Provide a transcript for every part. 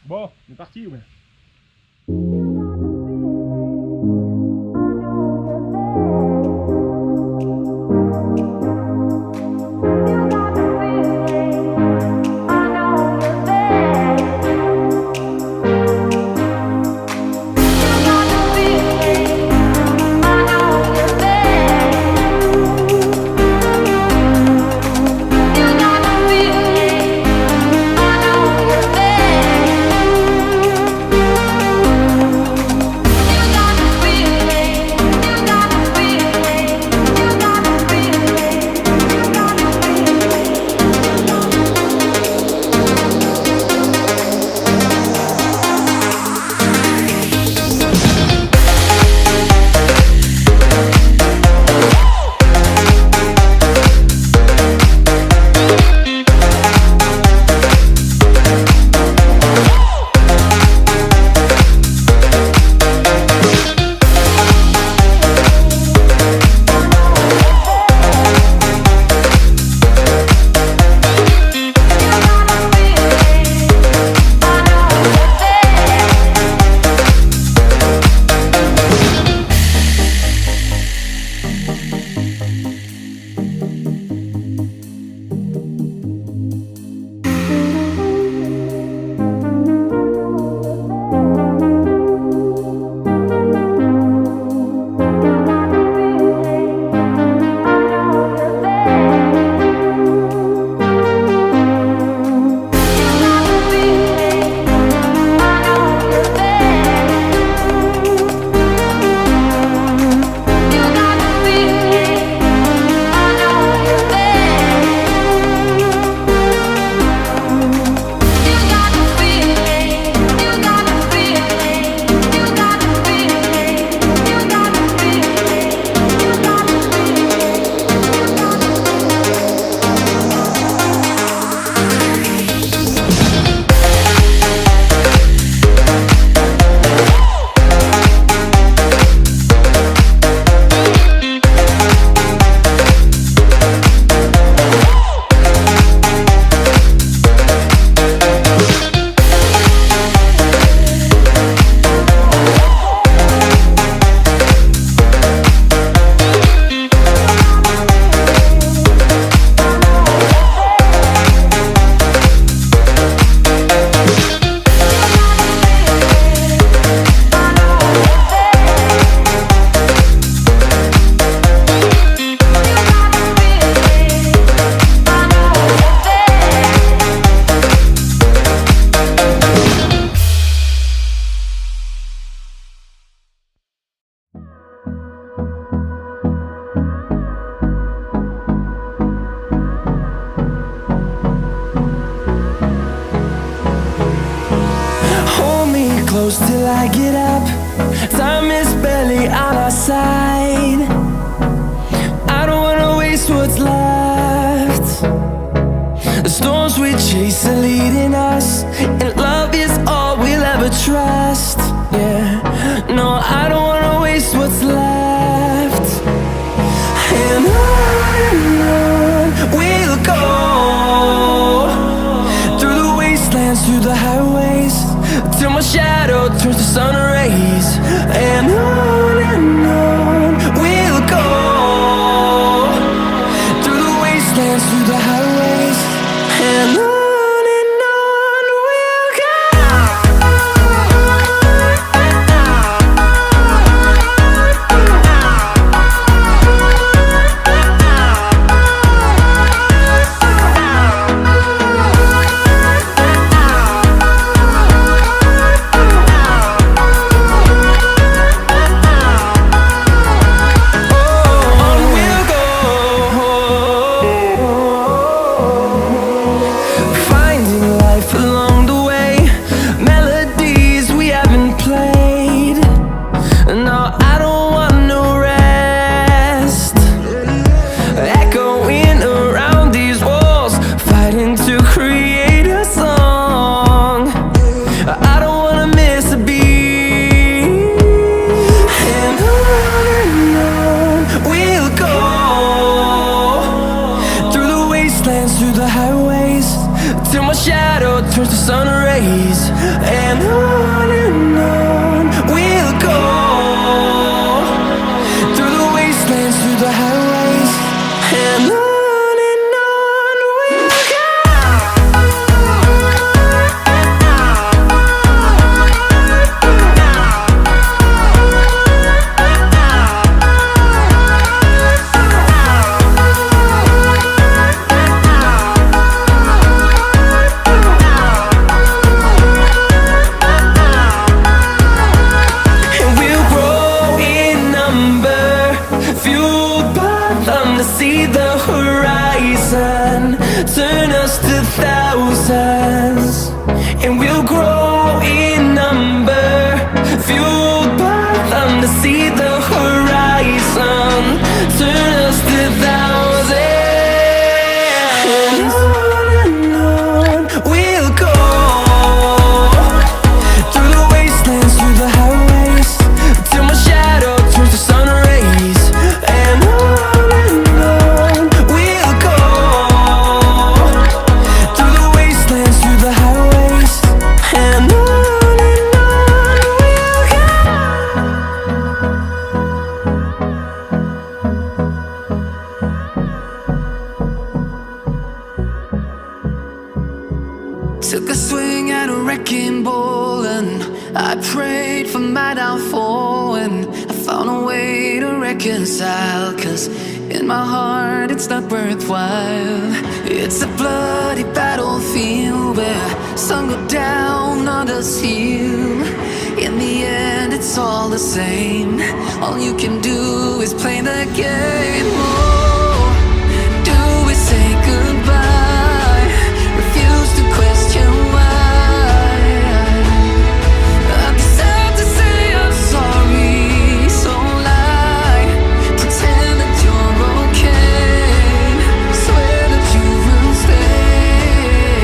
Bon, on est parti, ouais. Till I get up, time is barely on our side. I don't wanna waste what's left. The storms we chase are leading us, and love is all we'll ever trust. Yeah, no, I don't wanna waste what's left. And on we'll go, through the wastelands, through the highways, till my shadow turns to sun rays. And on we'll go, through the wastelands, through the highways. And on we'll go. highways, till my shadow turns to sun rays. And on we'll go, through the wastelands, through the highways. And on we'll go. See the horizon, turn us to thousands, and we'll grow in number, fueled by them to see the horizon, turn us to thousands, and on we'll go, through the wastelands, through the highways, till my shadow turns to sun rays. And took a swing at a wrecking ball, and I prayed for my downfall, and I found a way to reconcile, 'cause in my heart it's not worthwhile. It's a bloody battlefield where some go down, others heal. In the end it's all the same. All you can do is play the game. Oh, do we say goodbye? Refuse to question why. I'm sad to say I'm sorry, so lie. Pretend that you're okay. Swear that you will stay.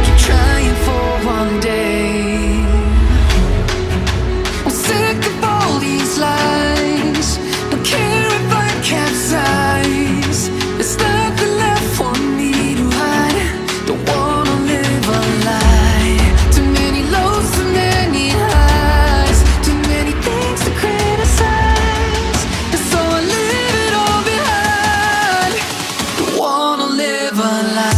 Keep trying for one day. I'm sick of all these lies. Don't care if I capsize. There's nothing left for me to hide. Don't wanna live a lie. Too many lows, too many highs. Too many things to criticize. And so I leave it all behind. Don't wanna live a lie.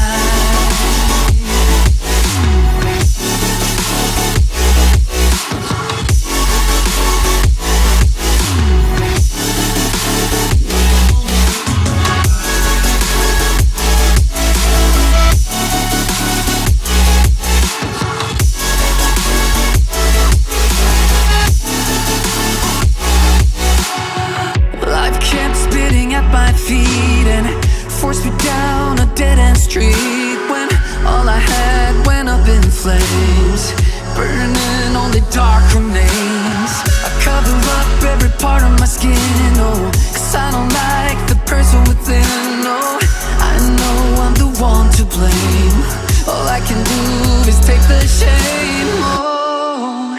Life kept spitting at my feet and forced me down a dead-end street, when all I had went up in flames, burning only dark remains. I cover up every part of my skin, oh, 'cause I don't like the person within. Oh, I know I'm the one to blame. All I can do is take the shame. Oh,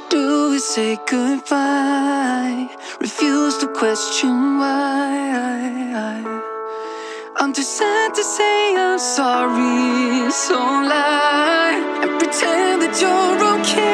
do we say goodbye? Refuse to question why. I'm too sad to say I'm sorry, so lie and pretend that you're okay.